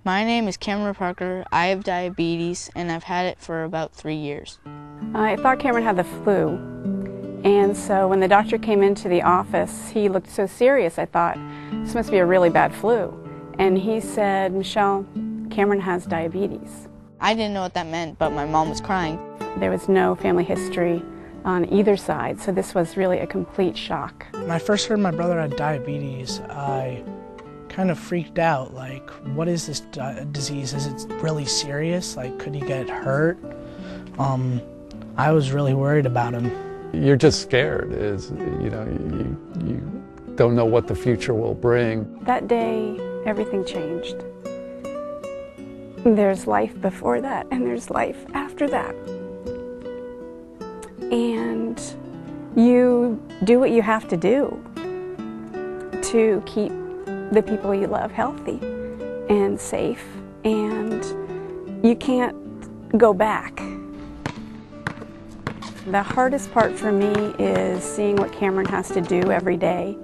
My name is Cameron Parker. I have diabetes and I've had it for about 3 years. I thought Cameron had the flu, and so when the doctor came into the office, he looked so serious. I thought, this must be a really bad flu. And he said, Michelle, Cameron has diabetes. I didn't know what that meant, but my mom was crying. There was no family history on either side, so this was really a complete shock. When I first heard my brother had diabetes, I kind of freaked out. Like, what is this disease? Is it really serious? Like, could he get hurt? I was really worried about him. You're just scared. You don't know what the future will bring. That day, everything changed. There's life before that, and there's life after that. And you do what you have to do to keep the people you love healthy and safe, and you can't go back. The hardest part for me is seeing what Cameron has to do every day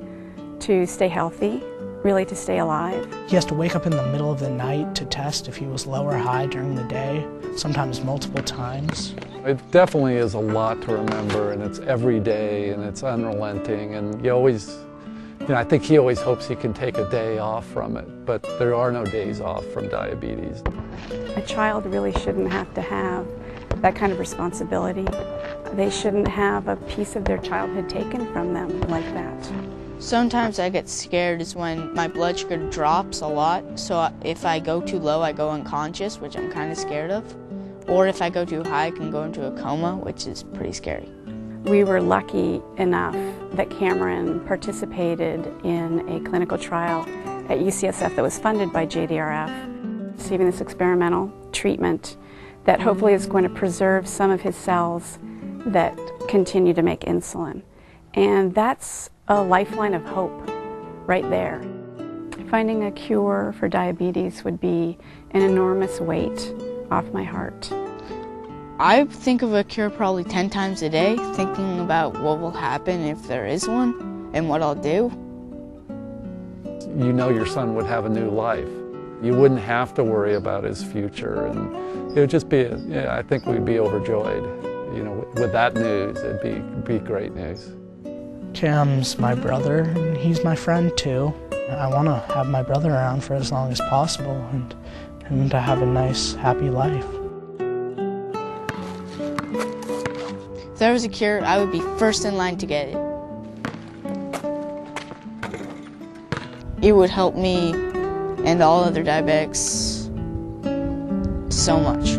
to stay healthy, really to stay alive. He has to wake up in the middle of the night to test if he was low or high during the day, sometimes multiple times. It definitely is a lot to remember, and it's every day, and it's unrelenting, and I think he always hopes he can take a day off from it, but there are no days off from diabetes. A child really shouldn't have to have that kind of responsibility. They shouldn't have a piece of their childhood taken from them like that. Sometimes I get scared is when my blood sugar drops a lot, so if I go too low I go unconscious, which I'm kind of scared of. Or if I go too high I can go into a coma, which is pretty scary. We were lucky enough that Cameron participated in a clinical trial at UCSF that was funded by JDRF, receiving this experimental treatment that hopefully is going to preserve some of his cells that continue to make insulin. And that's a lifeline of hope right there. Finding a cure for diabetes would be an enormous weight off my heart. I think of a cure probably 10 times a day, thinking about what will happen if there is one and what I'll do. You know your son would have a new life. You wouldn't have to worry about his future, and it would just be, I think we'd be overjoyed. With that news, it'd be great news. Cam's my brother, and he's my friend too. I want to have my brother around for as long as possible and to have a nice, happy life. If there was a cure, I would be first in line to get it. It would help me and all other diabetics so much.